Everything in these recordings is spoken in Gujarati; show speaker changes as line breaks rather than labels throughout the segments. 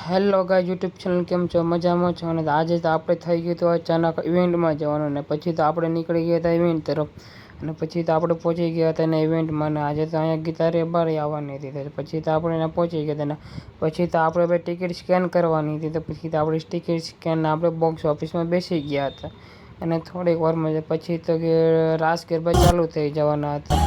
હેલો ગાઈઝ, યુટ્યુબ ચેનલ કેમ છો? મજામાં છો? અને આજે તો આપણે થઈ ગયું તો અચાનક ઇવેન્ટમાં જવાનું, ને પછી તો આપણે નીકળી ગયા હતા ઇવેન્ટ તરફ, અને પછી તો આપણે પહોંચી ગયા હતા એના ઇવેન્ટમાં. ને આજે તો અહીંયા ગીતારે બારે આવવાની હતી, પછી તો આપણે એને પહોંચી ગયા હતા. ને પછી તો આપણે ભાઈ ટિકિટ સ્કેન કરવાની હતી, તો પછી તો આપણે ટિકિટ સ્કેન આપણે બોક્સ ઓફિસમાં બેસી ગયા હતા. અને થોડીક વારમાં પછી તો કે રાસ ગરબા ચાલુ થઈ જવાના હતા.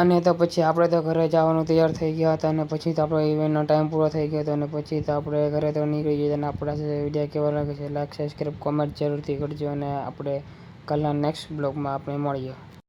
અને તો પછી આપણે તો ઘરે જવાનું તૈયાર થઈ ગયા હતા, અને પછી તો આપણો ઇવેન્ટનો ટાઈમ પૂરો થઈ ગયો હતો. અને પછી તો આપણે ઘરે તો નીકળી ગયા. અને આપણા વિડીયો કેવા લાગે છે, લાઈક, સબસ્ક્રાઈબ, કોમેન્ટ જરૂરથી કરજો. અને આપણે કાલના નેક્સ્ટ બ્લોગમાં આપણે મળીએ.